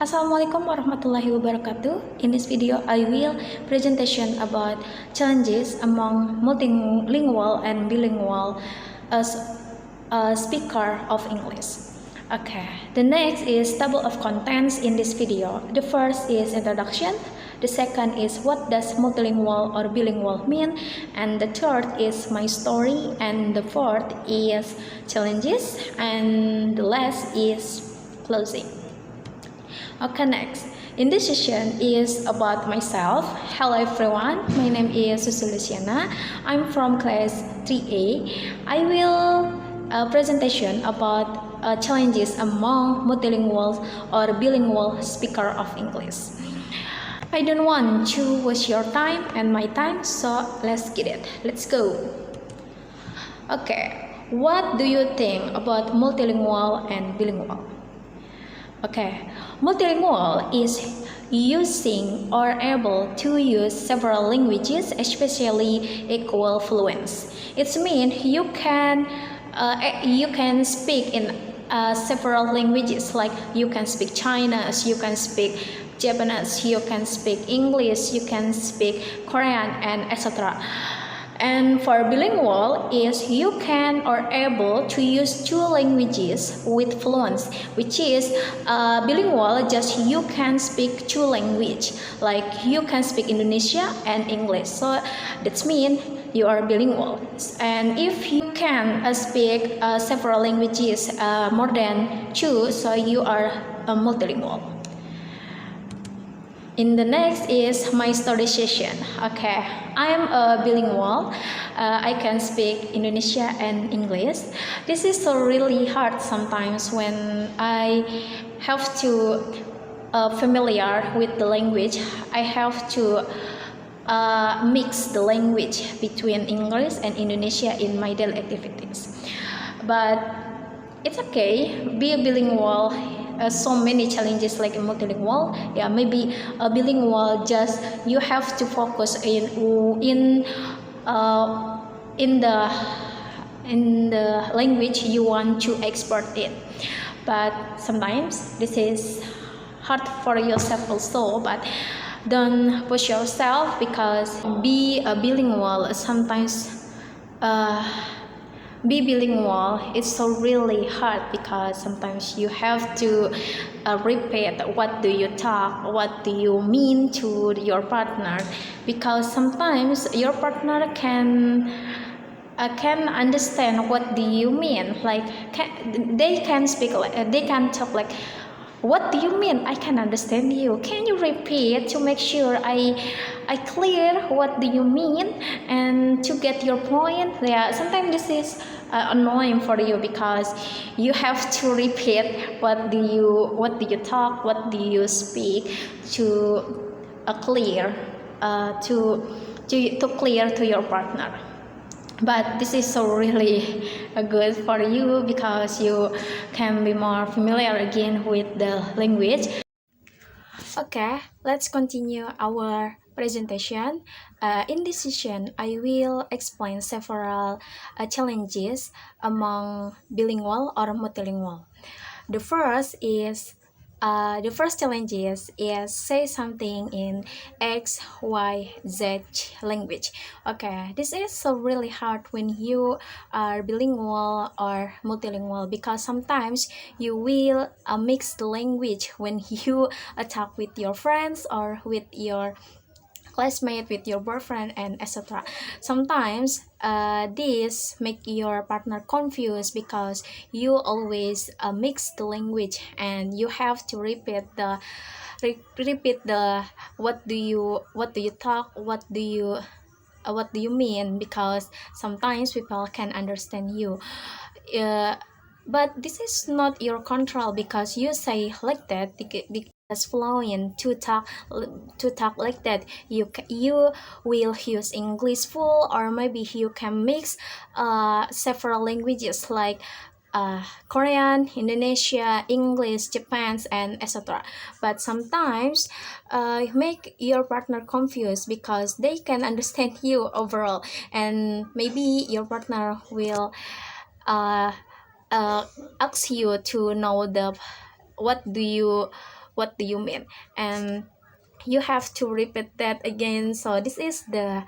Assalamualaikum warahmatullahi wabarakatuh. In this video, I will presentation about challenges among multilingual and bilingual as a speaker of English. Okay, the next is table of contents in this video. The first is introduction. The second is what does multilingual or bilingual mean, and the third is my story, and the fourth is challenges, and the last is closing. Okay, next. In this session is about myself. Hello everyone, my name is Susi Lusiana. I'm from class 3A. I will presentation about challenges among multilingual or bilingual speaker of English. I don't want to waste your time and my time, so let's get it. Let's go. Okay, what do you think about multilingual and bilingual? Okay, multilingual is using or able to use several languages, especially equal fluence. It means you can speak in several languages, like you can speak Chinese, you can speak Japanese, you can speak English, you can speak Korean, and etc. And for bilingual is you can or able to use two languages with fluence, which is bilingual just you can speak two language, like you can speak Indonesia and English. So that means you are bilingual. And if you can speak several languages more than two, so you are multilingual. In the next is my story session. Okay, I'm a bilingual. I can speak Indonesia and English. This is so really hard sometimes when I have to familiar with the language. I have to mix the language between English and Indonesia in my daily activities. But it's okay. Be a bilingual. So many challenges like a multilingual. Yeah, maybe a bilingual just you have to focus in the language you want to export it. But sometimes this is hard for yourself also. But don't push yourself, because be a bilingual sometimes. Be bilingual it's so really hard, because sometimes you have to repeat what do you talk, what do you mean to your partner, because sometimes your partner can understand what do you mean, like they can speak like they can talk like, what do you mean? I can understand you. Can you repeat to make sure I clear what do you mean and to get your point? Yeah, sometimes this is annoying for you, because you have to repeat what do you talk, what do you speak to clear to clear to your partner. But this is so really good for you, because you can be more familiar again with the language. Okay, let's continue our presentation. In this session, I will explain several challenges among bilingual or multilingual. The first challenge is say something in X, Y, Z language. Okay, this is so really hard when you are bilingual or multilingual, because sometimes you will mix the language when you talk with your friends or with your classmate, with your boyfriend, and etc. Sometimes this make your partner confused, because you always mix the language and you have to repeat the what do you talk, what do you mean, because sometimes people can understand you. But this is not your control, because you say like that because fluent to talk like that. You will use English full, or maybe you can mix several languages like Korean, Indonesia, English, Japanese, and etc. But sometimes make your partner confused, because they can understand you overall, and maybe your partner will ask you to know what do you what do you mean, and you have to repeat that again. So this is the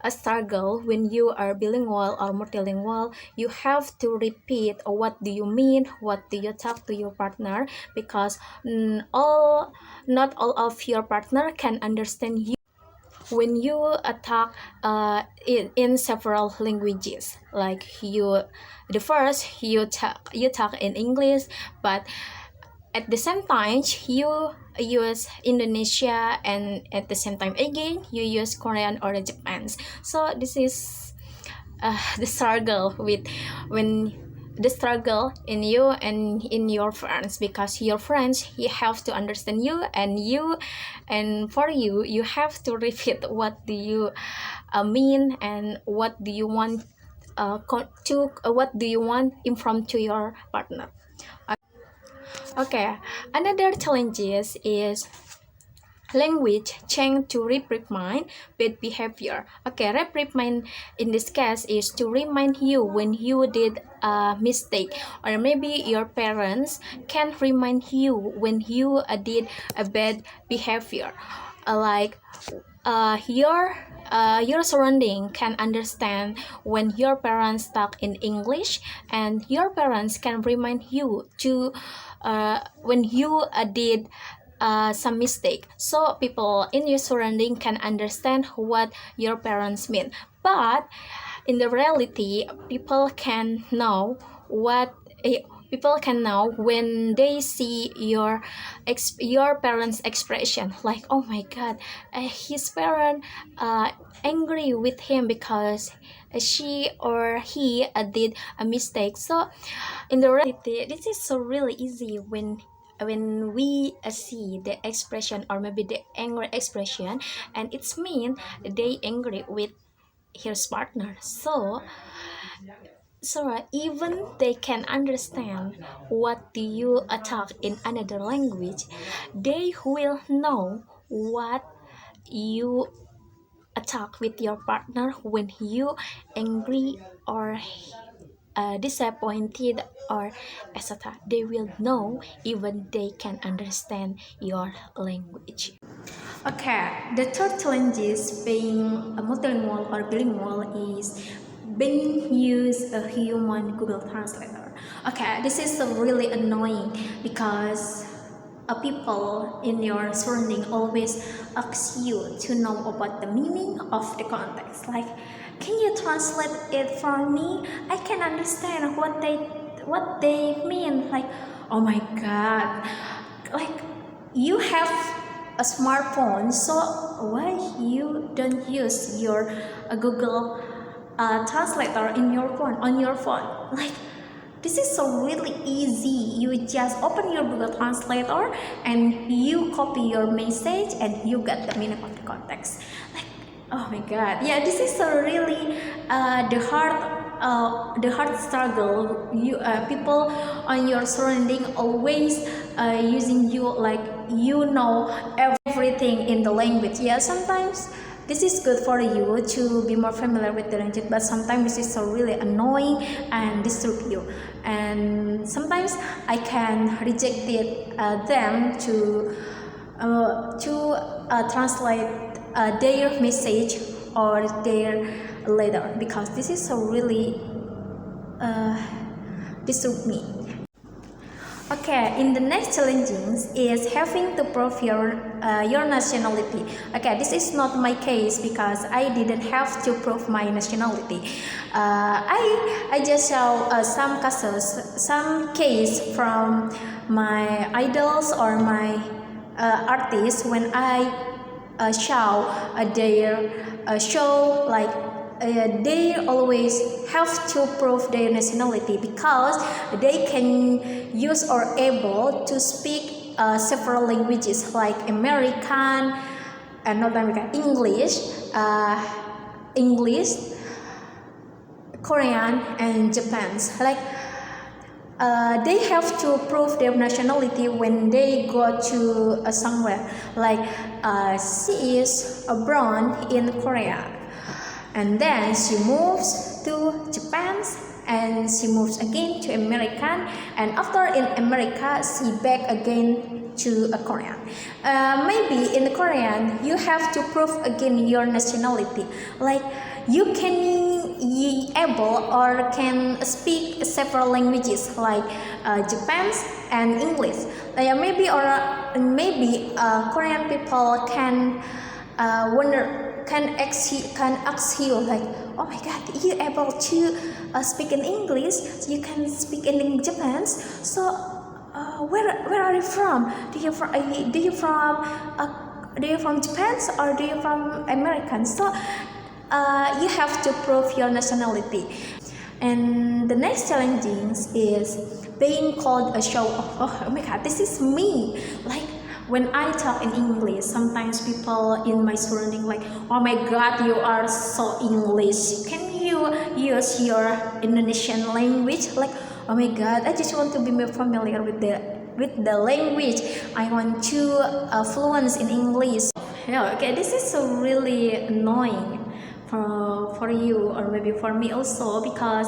a struggle when you are bilingual or multilingual. You have to repeat, what do you mean, what do you talk to your partner, because not all of your partner can understand you when you talk in several languages. Like the first you talk in English, but at the same time you use Indonesia, and at the same time again you use Korean or Japanese. So this is the struggle with when the struggle in you and in your friends, because your friends, you have to understand you, and for you, you have to repeat what do you mean, and what do you want what do you want impromptu your partner. Okay, another challenges is language change to reprimand bad behavior. Okay, reprimand in this case is to remind you when you did a mistake, or maybe your parents can remind you when you did a bad behavior. Like your surrounding can understand when your parents talk in English, and your parents can remind you to when you did some mistake. So people in your surrounding can understand what your parents mean. But in the reality, people can know when they see your parents expression, like, oh my god, his parent angry with him because she or he did a mistake. So in the reality, this is so really easy when we see the expression, or maybe the angry expression, and it's mean they angry with his partner. So even they can understand what do you talk in another language, they will know what you talk with your partner when you angry or disappointed, or etc. They will know, even they can understand your language. Okay, the third challenge is being a multilingual or bilingual is being use a human Google Translator. Okay, this is really annoying because people in your surrounding always ask you to know about the meaning of the context. Like, can you translate it for me? I can understand what they mean. Like, oh my god, like you have a smartphone, so why you don't use your Google translator in your phone, on your phone? Like, this is so really easy. You just open your Google Translator and you copy your message and you get the meaning of the context. Like, oh my god, yeah, this is so really the hard struggle. You people on your surrounding always using you like you know everything in the language. Yeah, sometimes this is good for you to be more familiar with the language, but sometimes this is so really annoying and disturb you. And sometimes I can reject them to translate their message or their letter, because this is so really disturb me. Okay, in the next challenges is having to prove your nationality. Okay, this is not my case because I didn't have to prove my nationality. I just saw some cases, some case from my idols or my artists when I show their show, like they always have to prove their nationality because they can use or able to speak several languages like American and not American, English, Korean, and Japanese. Like they have to prove their nationality when they go to somewhere. Like she is born in Korea, and then she moves to Japan, and she moves again to American, and after in America she back again to a Korean. Maybe in Korean you have to prove again your nationality. Like you can able or can speak several languages like Japanese and English. Maybe Korean people can can ask you like, oh my god, you able to speak in English, you can speak in Japanese, so where are you from? Do you from Japan or do you from American? So you have to prove your nationality. And the next challenging is being called a show off. Oh my god, this is me. Like when I talk in English, sometimes people in my surrounding like, oh my god, you are so English. Can you use your Indonesian language? Like, oh my god, I just want to be more familiar with the language. I want to fluent in English. Yeah, okay, this is so really annoying for you or maybe for me also, because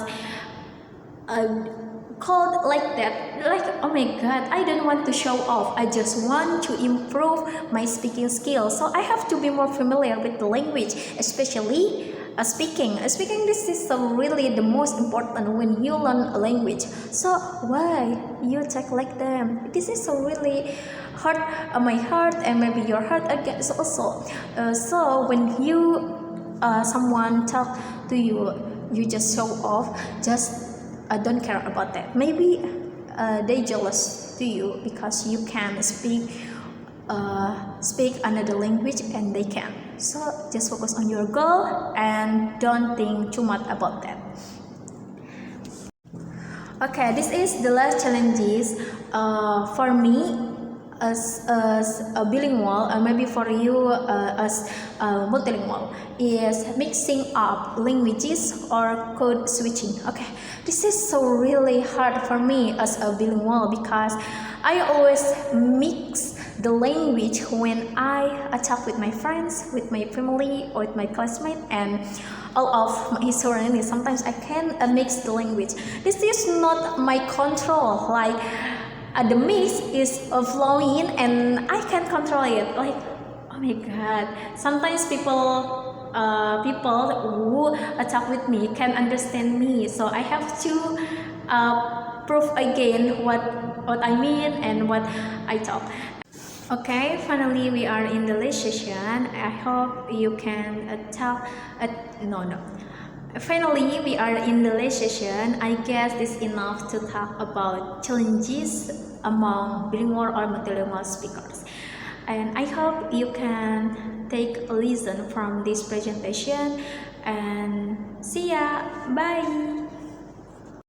called like that, like, oh my god, I don't want to show off, I just want to improve my speaking skills, so I have to be more familiar with the language, especially speaking. This is really the most important when you learn a language. So why you talk like them? This is really hurt my heart and maybe your heart again also. So when you someone talk to you, you just show off, just don't care about that. Maybe they jealous to you because you can speak another language and they can. So just focus on your goal and don't think too much about that. Okay, this is the last challenges for me as a bilingual, maybe for you as multilingual, is mixing up languages or code switching. Okay, this is so really hard for me as a bilingual because I always mix the language when I talk with my friends, with my family, or with my classmates, and all of my surroundings. Sometimes I can mix the language. This is not my control. Like the mix is flowing and I can control it. Like, oh my god, sometimes people who talk with me can understand me, so I have to prove again what I mean and what I talk. Okay, finally we are in the last session. I hope you can talk. No. Finally, we are in the last session. I guess this is enough to talk about challenges among bilingual or multilingual speakers. And I hope you can take a lesson from this presentation. And see ya. Bye.